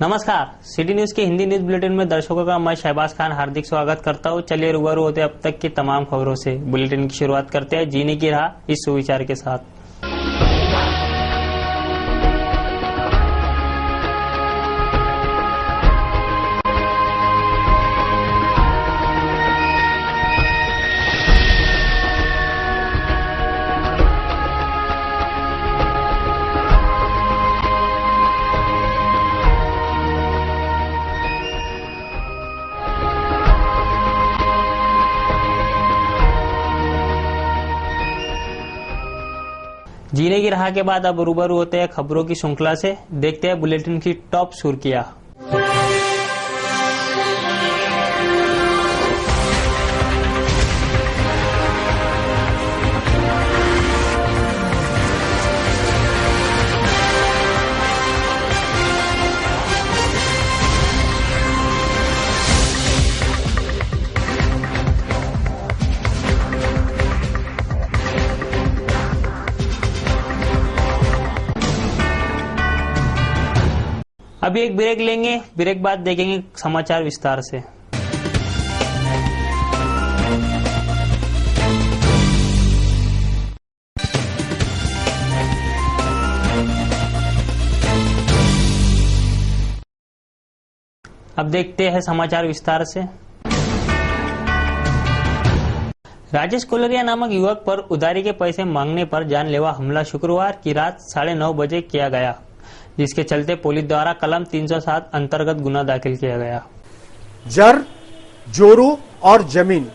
नमस्कार, city news के Hindi news bulletin में दर्शकों का मैं शहबाज खान हार्दिक स्वागत करता हूं। चलिए रूबरू होते अब तक की तमाम खबरों से। बुलेटिन की शुरुआत करते हैं जीने की राह इस सुविचार के साथ। जीने की राह के बाद अब रूबरू होते हैं खबरों की श्रृंखला से। देखते हैं बुलेटिन की टॉप सुर्खियां। अभी एक ब्रेक लेंगे, ब्रेक बाद देखेंगे समाचार विस्तार से। अब देखते हैं समाचार विस्तार से। राजेश कोलरिया नामक युवक पर उधारी के पैसे मांगने पर जानलेवा हमला शुक्रवार की रात 9:30 बजे किया गया, जिसके चलते पुलिस द्वारा कलम 307 अंतर्गत गुना दाखिल किया गया। जर, जोरू और जमीन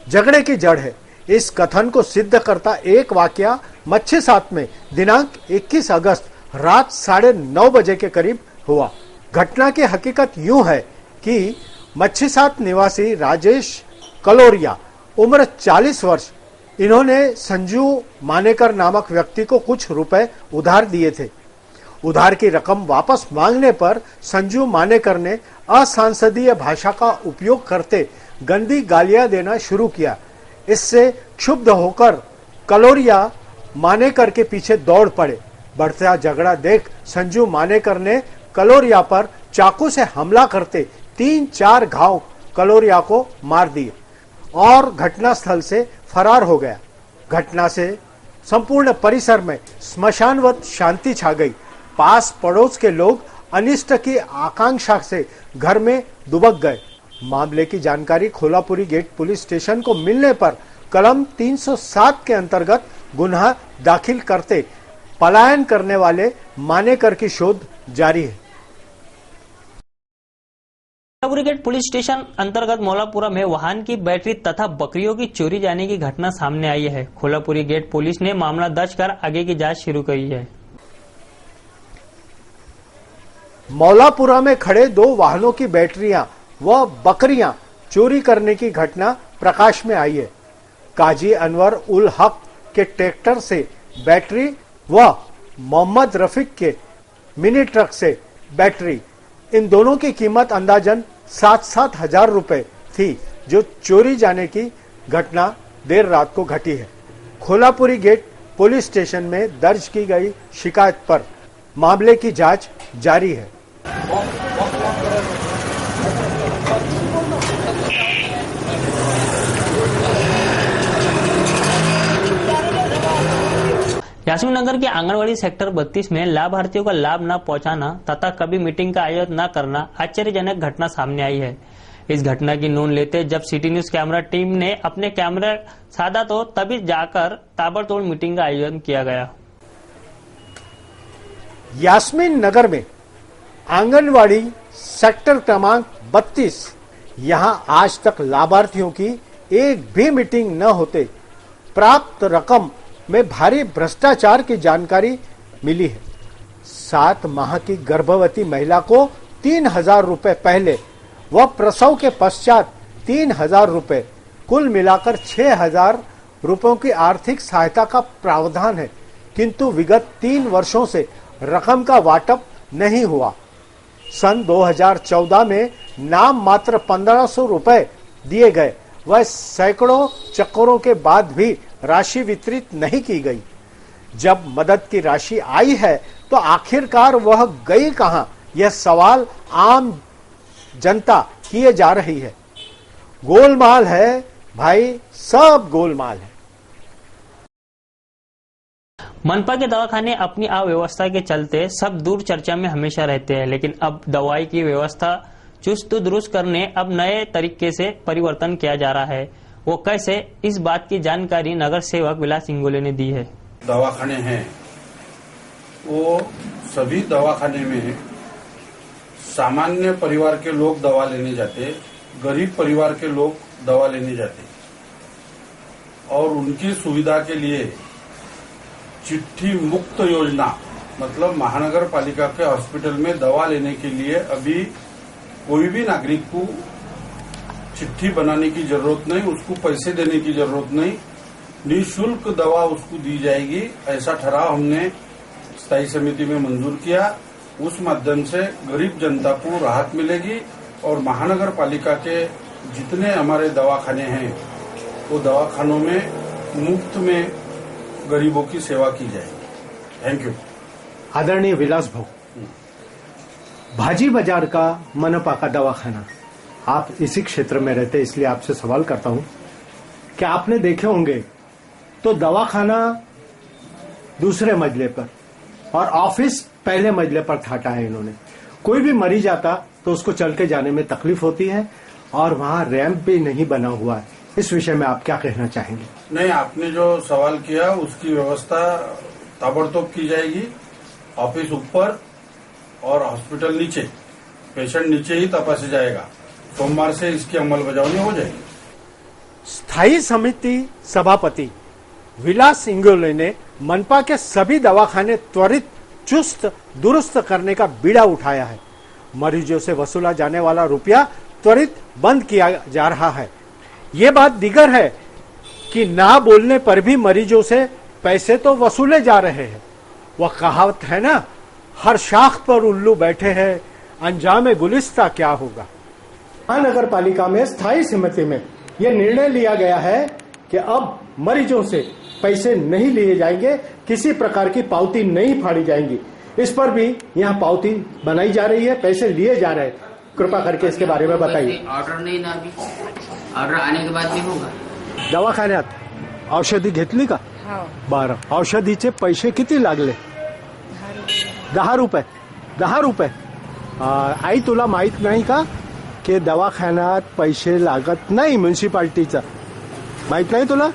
झगड़े की जड़ है, इस कथन को सिद्ध करता एक वाकया मच्छी-सात में दिनांक 21 अगस्त रात 9:30 बजे के करीब हुआ। घटना की हकीकत यूं है कि मच्छी-सात निवासी राजेश कलोरिया उम्र 40 वर्ष, इन्होंने संजू मानेकर नामक व्यक्ति को कुछ रुपए उधार दिए थे। उधार की रकम वापस मांगने पर संजू मानेकर ने असंसदीय भाषा का उपयोग करते गंदी गालियां देना शुरू किया। इससे क्षुब्ध होकर कलोरिया मानेकर के पीछे दौड़ पड़े। बढ़ता झगड़ा देख संजू मानेकर ने कलोरिया पर चाकू से हमला करते 3-4 घाव कलोरिया को मार दिए और घटनास्थल से फरार हो गया। घटना से संपूर्ण परिसर में स्मशानवत शांति छा गई। पास पड़ोस के लोग अनिष्ट की आकांक्षा से घर में दुबक गए। मामले की जानकारी खोलापुरी गेट पुलिस स्टेशन को मिलने पर कलम 307 के अंतर्गत गुनाह दाखिल करते पलायन करने वाले मानेकर की शोध जारी है। खोलापुरी गेट पुलिस स्टेशन अंतर्गत मौलापुरा में वाहन की बैटरी तथा बकरियों की चोरी जाने की घटना सामने आई है। खोलापुरी गेट पुलिस ने मामला दर्ज कर आगे की जांच शुरू की है। मौलापुरा में खड़े 2 वाहनों की बैटरियां व बकरियां चोरी करने की घटना प्रकाश में आई है। काजी अनवर उल हक के ट्रैक्टर से बैटरी व मोहम्मद रफीक के मिनी ट्रक से बैटरी, इन दोनों की कीमत अंदाजन 7-7 हजार रुपए थी, जो चोरी जाने की घटना देर रात को घटी है। खोलापुरी गेट पुलिस स्टेशन में दर्ज की गई शिकायत पर मामले की जांच जारी है। यास्मीन नगर के आंगनवाड़ी सेक्टर 32 में लाभार्थियों का लाभ न पहुंचाना तथा कभी मीटिंग का आयोजन न करना आश्चर्यजनक घटना सामने आई है। इस घटना की नोंद लेते जब सिटी न्यूज कैमरा टीम ने अपने कैमरा साधा तो तभी जाकर ताबड़तोड़ मीटिंग का आयोजन किया गया। यास्मीन नगर में आंगनवाड़ी सेक्टर क्रमांक 32, यहां आज तक लाभार्थियों की एक भी मीटिंग न होते प्राप्त रकम में भारी भ्रष्टाचार की जानकारी मिली है। 7 माह की गर्भवती महिला को 3,000 रुपए पहले व प्रसव के पश्चात 3,000 रुपए, कुल मिलाकर 6,000 रुपयों की आर्थिक सहायता का प्रावधान है, किंतु विगत 3 वर्षों से रकम का वाटप नहीं हुआ। सन 2014 में नाम मात्र 1,500 रुपए दिए गए, वह सैकड़ों चक्करों के बाद भी राशि वितरित नहीं की गई। जब मदद की राशि आई है तो आखिरकार वह गई कहां, यह सवाल आम जनता किए जा रही है। गोलमाल है भाई, सब गोलमाल है। मनपा के दवाखाने अपनी अव्यवस्था के चलते सब दूर चर्चा में हमेशा रहते हैं, लेकिन अब दवाई की व्यवस्था चुस्त दुरुस्त करने अब नए तरीके से परिवर्तन किया जा रहा है। वो कैसे, इस बात की जानकारी नगर सेवक विलास इंगोले ने दी है। दवाखाने हैं, वो सभी दवाखाने में सामान्य परिवार के लोग दवा लेने जाते, गरीब परिवार के लोग दवा लेने जाते, और उनकी सुविधा के लिए चिट्ठी मुक्त योजना, मतलब महानगर पालिका के हॉस्पिटल में दवा लेने के लिए अभी कोई भी नागरिक को चिट्ठी बनाने की जरूरत नहीं, उसको पैसे देने की जरूरत नहीं, निःशुल्क दवा उसको दी जाएगी। ऐसा ठराव हमने स्थायी समिति में मंजूर किया। उस माध्यम से गरीब जनता को राहत मिलेगी और महानगर पालिका के जितने हमारे दवाखाने हैं वो दवाखानों में मुफ्त में गरीबों की सेवा की जाएगी। Thank you. आदरणीय विलास भाऊ, भाजी बाजार का मनपा का दवाखाना, आप इसी क्षेत्र में रहते इसलिए आपसे सवाल करता हूं कि आपने देखे होंगे तो दवाखाना दूसरे मंजिले पर और ऑफिस पहले मंजिले पर ठाटा है इन्होंने। कोई भी मरीज आता तो उसको चल के जाने में तकलीफ होती है और वहां रैंप भी नहीं बना हुआ है। इस विषय में आप क्या कहना चाहेंगे? नहीं, आपने जो सवाल किया उसकी व्यवस्था ताबड़तोब की जाएगी। ऑफिस ऊपर और हॉस्पिटल नीचे, पेशेंट नीचे ही तपासे जाएगा। सोमवार से इसकी अमलबजावनी हो जाएगी। स्थायी समिति सभापति विलास इंगोले ने मनपा के सभी दवाखाने त्वरित चुस्त दुरुस्त करने का बीड़ा उठाया है। मरीजों से वसूला जाने वाला रुपया त्वरित बंद किया जा रहा है। ये बात दीगर है कि ना बोलने पर भी मरीजों से पैसे तो वसूले जा रहे हैं। वह कहावत है ना, हर शाख पर उल्लू बैठे हैं, अंजामे गुलिस्ता क्या होगा। महानगर पालिका में स्थायी समिति में यह निर्णय लिया गया है कि अब मरीजों से पैसे नहीं लिए जाएंगे, किसी प्रकार की पावती नहीं फाड़ी जाएंगी। इस पर भी यहाँ पावती बनाई जा रही है, पैसे लिए जा रहे हैं। कृपा करके इसके बारे में बताइए। ऑर्डर नहीं ना, अभी ऑर्डर आने के बाद भी होगा। दवाखान्यात औषधी घेतली का? बरं, औषधीचे पैसे किती लागले? 10 रुपये। 10 रुपये। आई तुला माहित नाही का की दवाखान्यात पैसे लागत नाही म्युन्सिपाल्टीचा? माहित नाही तुला?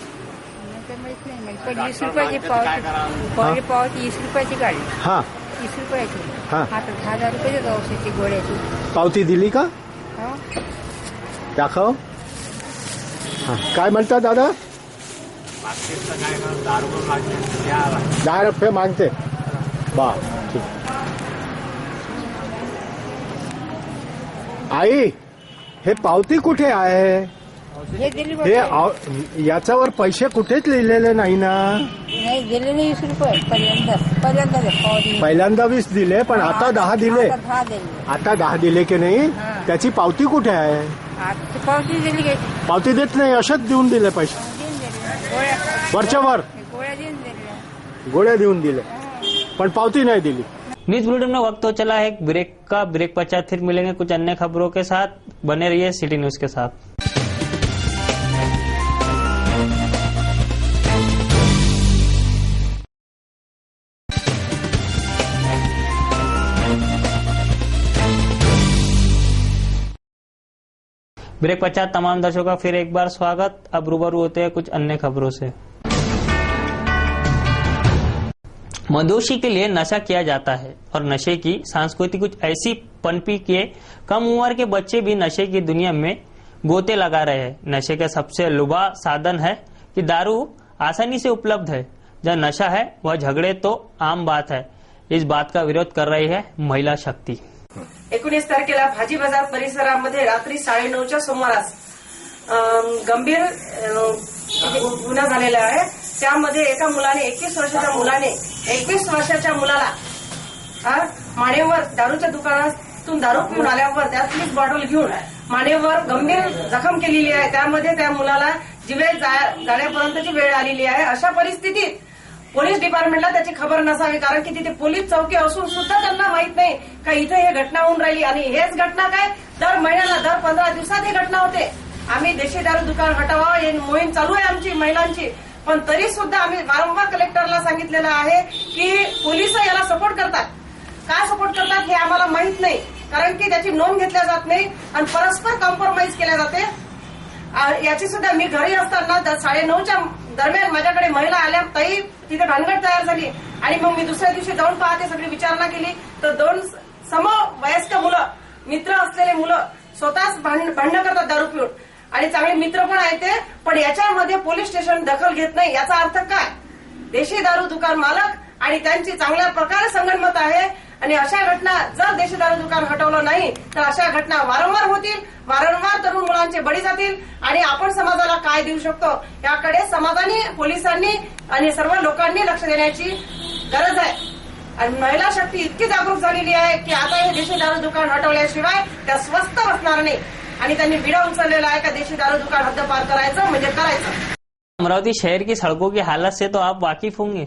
20 रुपयाची पावती 20 रुपयाची गाडी, हा 30 रुपयाची। हा. आता 10,000 रुपये देतो औषधाची गोळ्याची। पावती दिली का? हा. दाखव. हा, काय म्हणता दादा? 10 रुपये मागते. बा ठीक. आई, हे पावती कुठे आहे? हे दिली हे याच्यावर पैसे कुठेच लिहिलेले नाही ना. नाही दिले नाही 20 रुपये पहिल्यांदा पावती पहिल्यांदा 20 दिले, पण आता 10 दिले. आता 10 दिले. आता 10 दिले की नाही? हा. त्याची पावती कुठे आहे? आता पावती दिली काय? पावती देत नाही, अशाच देऊन दिले पैसे. गोळ्या वरच्या वर गोळ्या देऊन दिल्या. गोळ्या देऊन दिले, पण पावती नहीं दिली। न्यूज बुलेटिन में वक्त हो चला है एक ब्रेक का। ब्रेक पश्चात फिर मिलेंगे कुछ अन्य खबरों के साथ। बने रहिए सिटी न्यूज के साथ। ब्रेक पश्चात तमाम दर्शकों का फिर एक बार स्वागत। अब रूबरू होते हैं कुछ अन्य खबरों से। मदोशी के लिए नशा किया जाता है और नशे की संस्कृति कुछ ऐसी पनपी के कम उम्र के बच्चे भी नशे की दुनिया में गोते लगा रहे हैं। नशे का सबसे लुभा साधन है कि दारू आसानी से उपलब्ध है। जहाँ नशा है वह झगड़े तो आम बात है। इस बात का विरोध कर रही है महिला शक्ति। 19 तारखेला भाजी बाजार परिसरामध्ये रात्री 9:30च्या सुमारास गंभीर गुन्हा झालेला आहे। त्यामध्ये एका मुलाने 21 वर्षाच्या मुलाला मानेवर दारूच्या दुकानातून दारू पिऊन आल्यावर त्यातलीच बॉटल घेऊन मानेवर गंभीर जखम केलेली आहे। त्यामध्ये त्या मुलाला जीवे जाण्यापर्यंतची वेळ आलेली आहे। अशा परिस्थितीत पोलीस डिपार्टमेंटला त्याची खबर नसावी, कारण की तिथे पोलीस चौकी असून सुद्धा त्यांना माहित नाही का इथे हे घटना होऊन राहिली. आणि हेच घटना काय दर महिन्याला दर 15 दिवसात ही घटना होते. आम्ही देशी दारू दुकान हटवा ही मोहीम चालू आहे आमची महिलांची, पण तरी सुद्धा आम्ही वारंवार कलेक्टरला सांगितलेलं आहे की पोलीस याला सपोर्ट करतात. का सपोर्ट करतात हे आम्हाला माहित नाही, कारण की त्याची नोंद घेतल्या जात नाही आणि परस्पर कॉम्प्रोमाइज केल्या जाते. याची सुद्धा मी घरी असताना 9:30च्या दरम्यान माझ्याकडे महिला आल्या, ताई तिथे भानगड तयार झाली. आणि मग मी दुसऱ्या दिवशी जाऊन पाहते, सगळी विचारणा केली तर 2 समवयस्क मुलं, मित्र असलेले मुलं स्वतःच भांडणं करतात दारू पिऊन आणि चांगले मित्र पण आहेत ते. पण याच्यामध्ये पोलीस स्टेशन दखल घेत नाही. याचा अर्थ काय? देशी दारू दुकान मालक आणि त्यांची चांगल्या प्रकारे संगनमत आहे. आणि अशा घटना जर देशी दारू दुकान हटवलं नाही तर अशा घटना वारंवार होतील, वारंवार तरुण मुलांचे बळी जातील. आणि आपण समाजाला काय देऊ शकतो याकडे समाजाने, पोलिसांनी आणि सर्व लोकांनी लक्ष देण्याची गरज आहे. आणि महिला शक्ती इतकी जागरूक झालेली आहे की आता हे देशी दारू दुकान हटवल्याशिवाय त्या स्वस्थ बसणार नाही. आणि त्यांनी विडा उचललेला आहे का देशी दारू दुकान हद्दपार करायचं म्हणजे करायचं. अमरावती शहर की सड़कों की हालत से तो आप वाकिफ होंगे,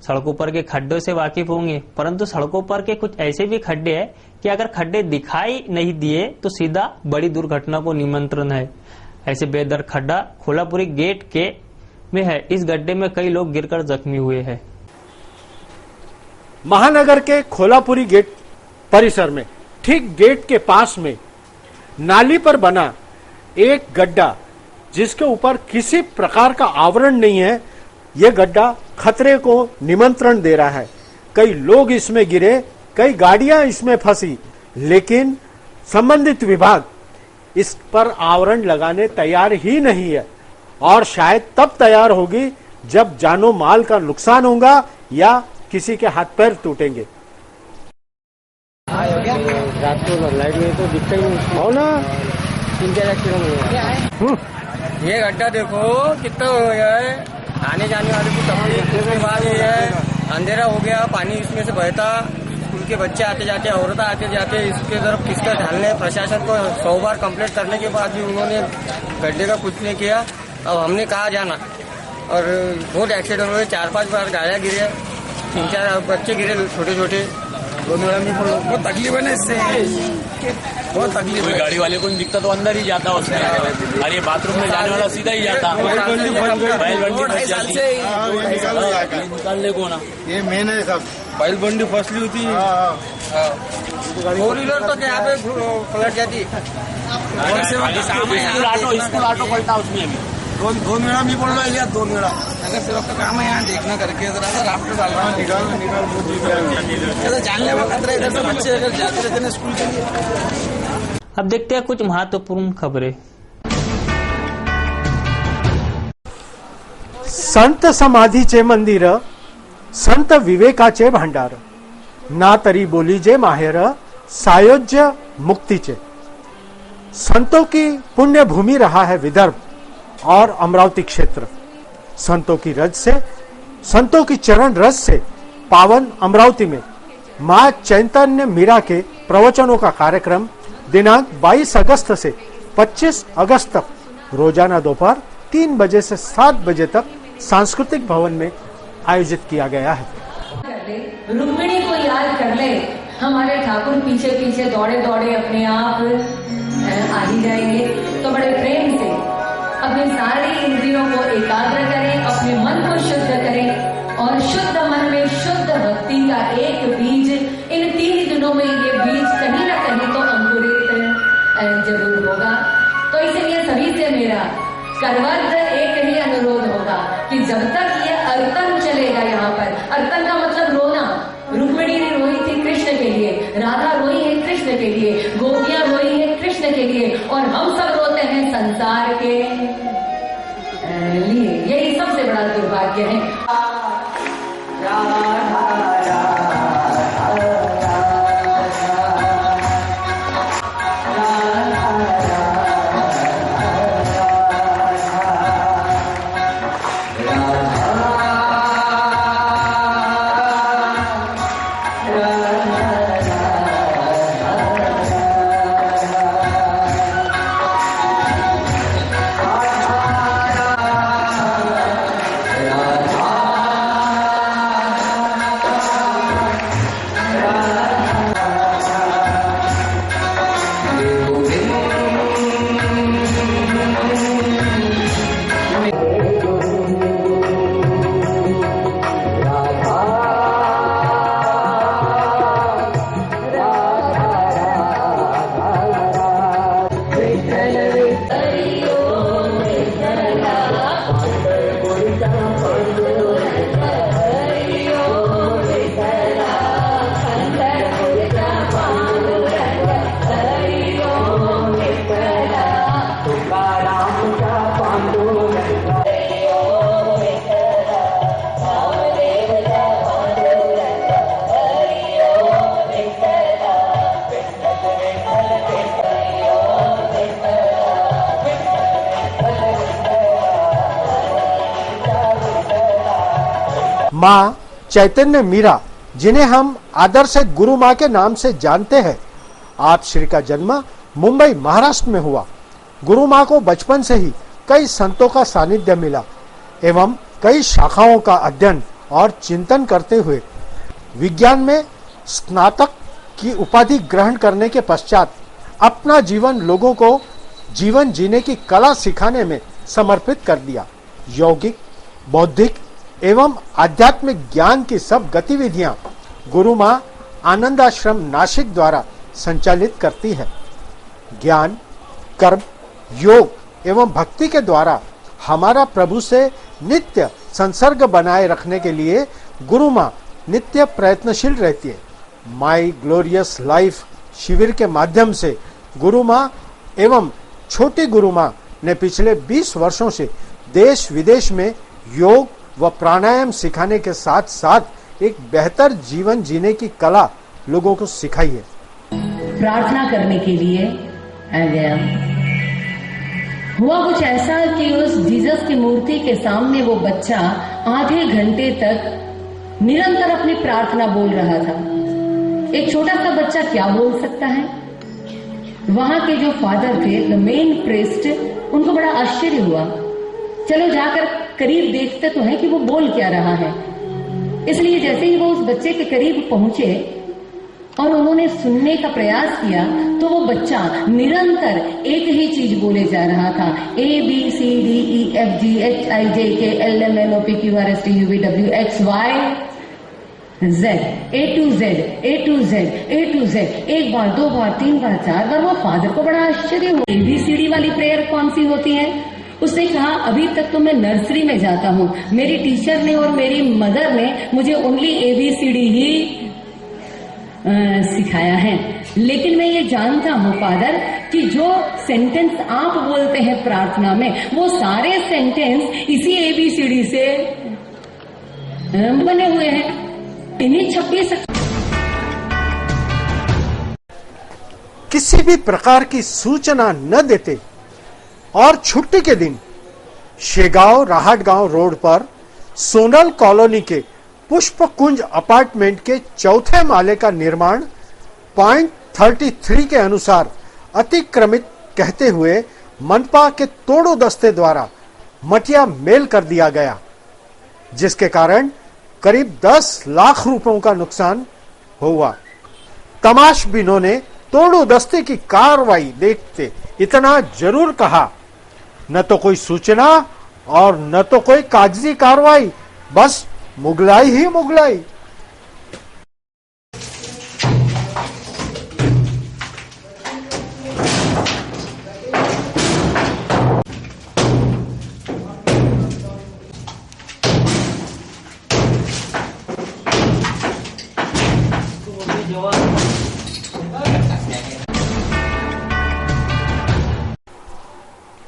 सड़कों पर के खड्डों से वाकिफ होंगे, परंतु सड़कों पर के कुछ ऐसे भी खड्डे हैं कि अगर खड्डे दिखाई नहीं दिए तो सीधा बड़ी दुर्घटना को निमंत्रण है. ऐसे बेदर खड्डा खोलापुरी गेट के में है. इस गड्ढे में कई लोग गिरकर जख्मी हुए हैं. महानगर के खोलापुरी गेट परिसर में ठीक गेट के पास में नाली पर बना एक गड्ढा, जिसके ऊपर किसी प्रकार का आवरण नहीं है, यह गड्ढा खतरे को निमंत्रण दे रहा है. कई लोग इसमें गिरे, कई गाड़ियां इसमें फंसी, लेकिन संबंधित विभाग इस पर आवरण लगाने तैयार ही नहीं है. और शायद तब तैयार होगी जब जानो माल का नुकसान होगा या किसी के हाथ पैर टूटेंगे. रात को लाइट में तो दिखता ही नहीं हो ना. 3-4 एक्सीडेंट हुआ. ये गड्ढा देखो कितना हो गया है, आने जाने वाले को तकलीफ. उसके बाद ये है अंधेरा हो गया, पानी इसमें से बहता, स्कूल के बच्चे आते जाते, औरतें आते जाते, इसके तरफ किसका ध्यान है. प्रशासन को 100 बार कंप्लेंट करने के बाद भी उन्होंने गड्ढे का कुछ नहीं किया. अब हमने कहा जाना, और बहुत एक्सीडेंट हुए. 4-5 बार गाड़ियाँ गिरे, 3-4 बच्चे गिरे छोटे छोटे. बहुत तकलीफ है ना इससे, बहुत तकलीफ है. गाड़ी वाले को नहीं दिखता तो अंदर ही जाता उसमें, और ये बाथरूम में जाने वाला सीधा ही जाता. निकालने को ना ये मेन है सब. बैल बंडी फसली होती, 4 व्हीलर तो यहाँ पे पलट जाती. स्कूल ऑटो पलटा उसमें अभी 2 वेळा मी बोललो आहे, 2 वेळा. अगर सेवक का काम है यहाँ देखना करके जरा राफ्टर डाल रहा है, निकाल जानने वाला खतरा. इधर से बच्चे अगर जाते रहते ना स्कूल के लिए. अब देखते हैं कुछ महत्वपूर्ण खबरें. संत समाधीचे मंदिर, संत विवेकाचे भांडार, ना तरी बोलीजे माहेर, सायोज्य मुक्तीचे. संतों की पुण्य भूमि रहा है विदर्भ और अमरावती क्षेत्र. संतों की रज से, संतों की चरण रज से पावन अमरावती में मां चैतन्य मीरा के प्रवचनों का कार्यक्रम दिनांक 22 अगस्त से 25 अगस्त तक रोजाना दोपहर 3 बजे से 7 बजे तक सांस्कृतिक भवन में आयोजित किया गया है. रुक्मिणी को याद कर ले, हमारे ठाकुर पीछे पीछे दौड़े दौड़े अपने आप आ ही जाएंगे. तो बड़े प्रेम से अपनी सारी इंद्रियों को एकाग्र करें, अपने मन को शुद्ध करें, और शुद्ध मन में शुद्ध भक्ति का एक बीज इन 3 दिनों में ये बीज कहीं ना कहीं तो अंकुरित जरूर होगा. तो इसलिए सभी से मेरा करवत एक ही अनुरोध होगा कि जब तक ये अर्तन चलेगा, यहाँ पर अर्तन का मतलब रोना. रुक्मिणी ने रोई थी कृष्ण के लिए, राधा रोई है कृष्ण के लिए, गोपियां रोई है कृष्ण के लिए, और हम सब रोते हैं संसार के लिए. यही सबसे बड़ा दुर्भाग्य है. राधा माँ चैतन्य मीरा, जिन्हें हम आदर से गुरु माँ के नाम से जानते हैं, आप श्री का जन्म मुंबई महाराष्ट्र में हुआ। गुरु माँ को बचपन से ही कई संतों का सानिध्य मिला एवं कई शाखाओं का अध्ययन और चिंतन करते हुए विज्ञान में स्नातक की उपाधि ग्रहण करने के पश्चात अपना जीवन लोगों को जीवन जीने की कला सिखाने में समर्पित कर दिया। यौगिक, बौद्धिक एवं आध्यात्मिक ज्ञान की सब गतिविधियां गुरु माँ आनंदाश्रम नासिक द्वारा संचालित करती है। ज्ञान, कर्म, योग एवं भक्ति के द्वारा हमारा प्रभु से नित्य संसर्ग बनाए रखने के लिए गुरु माँ नित्य प्रयत्नशील रहती है। माई ग्लोरियस लाइफ शिविर के माध्यम से गुरु माँ एवं छोटी गुरु माँ ने पिछले 20 वर्षों से देश विदेश में योग व प्राणायाम सिखाने के साथ साथ एक बेहतर जीवन जीने की कला लोगों को सिखाई है। प्रार्थना करने के लिए आ गया। हुआ कुछ ऐसा कि उस जीसस की मूर्ति के सामने वो बच्चा आधे घंटे तक निरंतर अपनी प्रार्थना बोल रहा था। एक छोटा सा बच्चा क्या बोल सकता है? वहां के जो फादर थे, द मेन प्रीस्ट, उनको बड़ा आश्चर्य हुआ। चलो जाकर करीब देखते तो है कि वो बोल क्या रहा है। इसलिए जैसे ही वो उस बच्चे के करीब पहुंचे और उन्होंने सुनने का प्रयास किया तो वो बच्चा निरंतर एक ही चीज बोले जा रहा था, ABCDEFGHIJKLMNOPQRSTUVWXY Z, A to Z, A to Z, A to Z। एक बार, दो बार, तीन बार, चार बार। वो फादर को बड़ा आश्चर्य हुआ। ABCD वाली प्रेयर कौन सी होती है? उसने कहा, अभी तक तो मैं नर्सरी में जाता हूँ, मेरी टीचर ने और मेरी मदर ने मुझे ओनली ABCD ही सिखाया है। लेकिन मैं ये जानता हूँ फादर कि जो सेंटेंस आप बोलते हैं प्रार्थना में, वो सारे सेंटेंस इसी ABCD से बने हुए हैं। इन्हीं 26 किसी भी प्रकार की सूचना न देते और छुट्टी के दिन शेगांव राहटगांव रोड पर सोनल कॉलोनी के पुष्प कुंज अपार्टमेंट के चौथे माले का निर्माण पॉइंट 33 के अनुसार अतिक्रमित कहते हुए मनपा के तोड़ो दस्ते द्वारा मटिया मेल कर दिया गया, जिसके कारण करीब 10 लाख रुपयों का नुकसान हुआ। तमाशबीनों ने तोड़ो दस्ते की कार्रवाई देखते इतना जरूर कहा, न तो कोई सूचना और न तो कोई कागजी कार्रवाई, बस मुगलाई ही मुगलाई।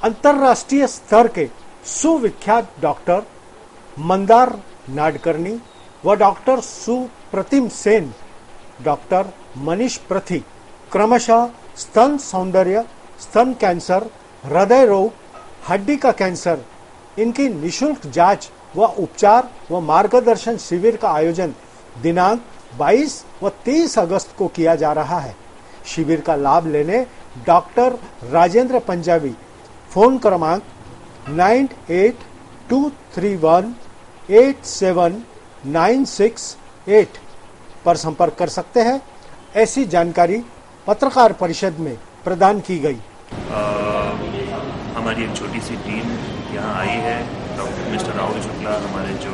अंतर्राष्ट्रीय स्तर के सुविख्यात डॉक्टर मंदार नाडकर्णी व डॉक्टर सुप्रतिम सेन, डॉक्टर मनीष प्रथी क्रमशः स्तन सौंदर्य, स्तन कैंसर, हृदय रोग, हड्डी का कैंसर, इनकी निशुल्क जांच व उपचार व मार्गदर्शन शिविर का आयोजन दिनांक 22 व 30 अगस्त को किया जा रहा है। शिविर का लाभ लेने डॉक्टर राजेंद्र पंजाबी फोन क्रमांक 9823187968 पर संपर्क कर सकते हैं। ऐसी जानकारी पत्रकार परिषद में प्रदान की गई। हमारी एक छोटी सी टीम यहाँ आई है। डॉक्टर मिस्टर राहुल शुक्ला, हमारे जो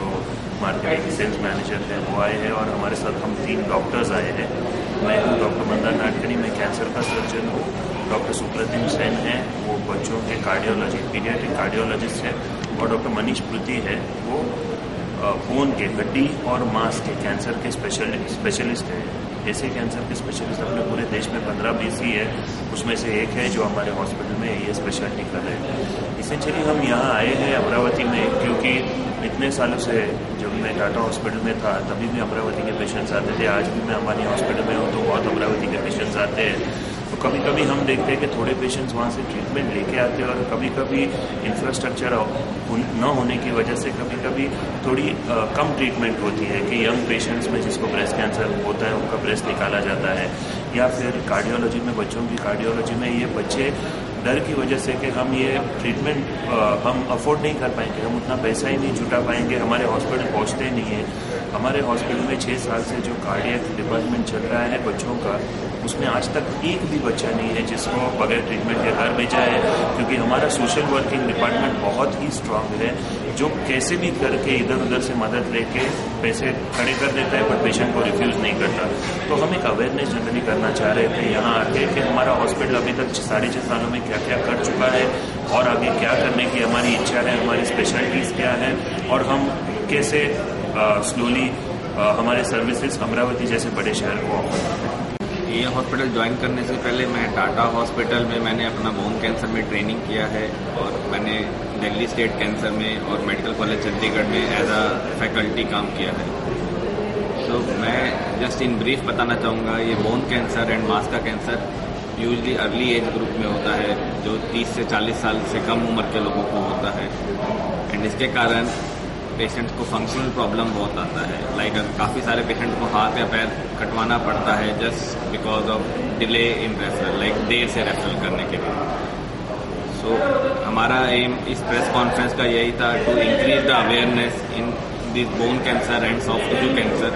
मार्केटिंग सेल्स मैनेजर हैं, वो आए हैं और हमारे साथ हम 3 डॉक्टर्स आए हैं। मैं हूँ डॉक्टर मंदार नाडकर्णी, मैं कैंसर का सर्जन हूँ। डॉक्टर सुप्रतिम सेन हैं, वो बच्चों के कार्डियोलॉजी पीडियाट्रिक कार्डियोलॉजिस्ट हैं, और डॉक्टर मनीष प्रथी है, वो बोन के, हड्डी और मांस के कैंसर के स्पेशलिस्ट हैं। ऐसे कैंसर के स्पेशलिस्ट अपने पूरे देश में 15-20 ही है, उसमें से एक है जो हमारे हॉस्पिटल में ये स्पेशलिटी कर रहे हैं। इसेंशियली हम यहाँ आए हैं अमरावती में, क्योंकि इतने सालों से जब मैं टाटा हॉस्पिटल में था तभी भी अमरावती के पेशेंट्स आते थे। आज भी मैं अंबानी हॉस्पिटल में हूँ तो बहुत अमरावती के पेशेंट्स आते हैं। तो कभी कभी हम देखते हैं कि थोड़े पेशेंट्स वहाँ से ट्रीटमेंट लेके आते हैं और कभी कभी इंफ्रास्ट्रक्चर न होने की वजह से कभी कभी थोड़ी कम ट्रीटमेंट होती है कि यंग पेशेंट्स में जिसको ब्रेस्ट कैंसर होता है उनका ब्रेस्ट निकाला जाता है, या फिर कार्डियोलॉजी में बच्चों की कार्डियोलॉजी में ये बच्चे डर की वजह से कि हम ये ट्रीटमेंट हम अफोर्ड नहीं कर पाएंगे, हम उतना पैसा ही नहीं जुटा पाएंगे, हमारे हॉस्पिटल पहुंचते ही नहीं है। हमारे हॉस्पिटल में 6 साल से जो कार्डियक डिपार्टमेंट चल रहा है बच्चों का, उसमें आज तक एक भी बच्चा नहीं है जिसको बगैर ट्रीटमेंट के घर भेजा है, क्योंकि हमारा सोशल वर्किंग डिपार्टमेंट बहुत ही स्ट्रांग है, जो कैसे भी करके इधर उधर से मदद लेके पैसे खड़े कर देता है, पर पेशेंट को रिफ्यूज नहीं करता। तो हम एक अवेयरनेस जनरली करना चाह रहे थे यहाँ आके कि हमारा हॉस्पिटल अभी तक 6.5 सालों में क्या क्या कर चुका है और आगे क्या करने की हमारी इच्छा है, हमारी स्पेशलिटीज क्या है और हम कैसे स्लोली हमारे सर्विसेज अमरावती जैसे बड़े शहर को ऑफर करते हैं। ये हॉस्पिटल ज्वाइन करने से पहले मैं टाटा हॉस्पिटल में मैंने अपना बोन कैंसर में ट्रेनिंग किया है और मैंने दिल्ली स्टेट कैंसर में और मेडिकल कॉलेज चंडीगढ़ में एज अ फैकल्टी काम किया है। तो मैं जस्ट इन ब्रीफ बताना चाहूँगा, ये बोन कैंसर एंड मांस का cancer usually early age group में होता है, जो 30 से 40 साल से कम उम्र के लोगों को होता है एंड इसके कारण पेशेंट्स को फंक्शनल प्रॉब्लम बहुत आता है। लाइक काफ़ी सारे पेशेंट को हाथ या पैर कटवाना पड़ता है just because of delay in referral, like there से रेफरल करने के लिए। सो हमारा एम इस प्रेस कॉन्फ्रेंस का यही था to increase the awareness in this bone cancer and soft tissue cancer,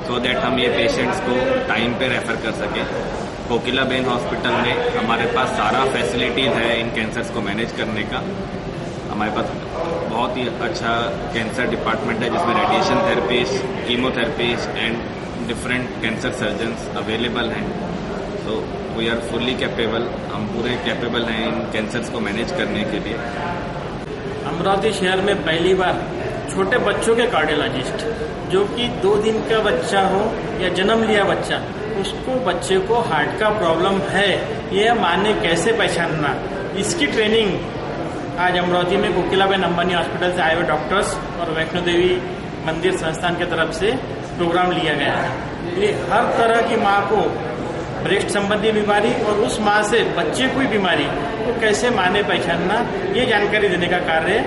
so that हम ये पेशेंट्स को टाइम पे रेफर कर सकें। कोकिलाबेन हॉस्पिटल में हमारे पास सारा फैसिलिटीज़ है इन कैंसर्स को मैनेज करने का। हमारे पास बहुत ही अच्छा कैंसर डिपार्टमेंट है जिसमें radiation therapist, chemotherapist and different cancer surgeons available हैं। तो वी आर फुल्ली कैपेबल, हम पूरे कैपेबल हैं इन कैंसर्स को मैनेज करने के लिए। अमरावती शहर में पहली बार छोटे बच्चों के कार्डियोलॉजिस्ट, जो कि 2 दिन का बच्चा हो या जन्म लिया बच्चा, उसको बच्चे को हार्ट का प्रॉब्लम है यह माने कैसे पहचानना, इसकी ट्रेनिंग आज अमरावती में कोकिलाबेन अंबानी हॉस्पिटल से आए हुए डॉक्टर्स और वैष्णो देवी मंदिर संस्थान की तरफ से प्रोग्राम लिया गया है। ये हर तरह की माँ को ब्रेस्ट संबंधी बीमारी और उस माँ से बच्चे को बीमारी को कैसे माँ ने पहचानना, ये जानकारी देने का कार्य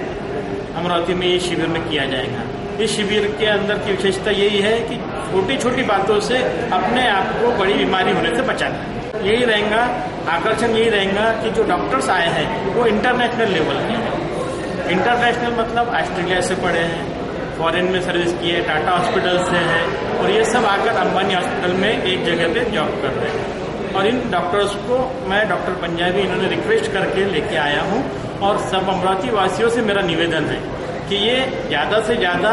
अमरावती में ये शिविर में किया जाएगा। इस शिविर के अंदर की विशेषता यही है कि छोटी छोटी बातों से अपने आप को बड़ी बीमारी होने से बचाना। यही रहेगा आकर्षण, यही रहेगा कि जो डॉक्टर्स आए हैं वो इंटरनेशनल लेवल के हैं। इंटरनेशनल मतलब ऑस्ट्रेलिया से पढ़े हैं, फॉरेन में सर्विस की है, टाटा हॉस्पिटल से है और ये सब आकर अंबानी हॉस्पिटल में एक जगह पे जॉब कर रहे हैं। और इन डॉक्टर्स को मैं डॉक्टर पंजाबी इन्होंने रिक्वेस्ट करके लेके आया हूँ और सब अमरावती वासियों से मेरा निवेदन है कि ये ज़्यादा से ज़्यादा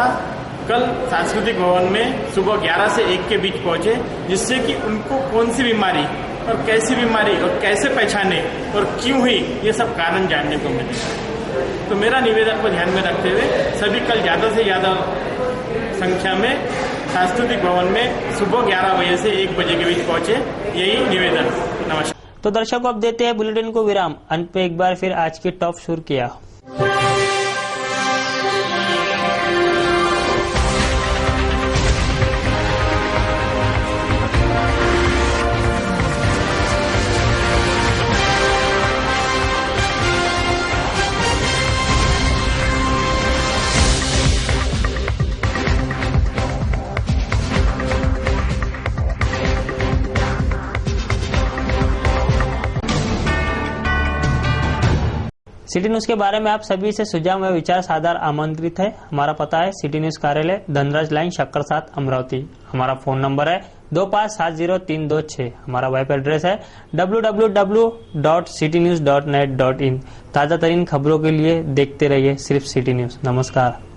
कल सांस्कृतिक भवन में सुबह 11 से 1 के बीच पहुंचे, जिससे कि उनको कौन सी बीमारी और कैसी बीमारी और कैसे पहचाने और क्यों हुई ये सब कारण जानने को मिले। तो मेरा निवेदन को ध्यान में रखते हुए सभी कल ज़्यादा से ज़्यादा संख्या में सांस्कृतिक भवन में सुबह 11 बजे से 1 बजे के बीच पहुंचे, यही निवेदन। नमस्कार। तो दर्शकों, अब देते हैं बुलेटिन को विराम। अंत पे एक बार फिर आज की टॉप शुरू किया। सिटी न्यूज के बारे में आप सभी से सुझाव व विचार साझा आमंत्रित है। हमारा पता है सिटी न्यूज कार्यालय धनराज लाइन शक्कर 7 अमरावती। हमारा फोन नंबर है 25703226। हमारा वेब एड्रेस है www.citynews.net.in। ताजा तरीन खबरों के लिए देखते रहिए सिर्फ सिटी न्यूज। नमस्कार।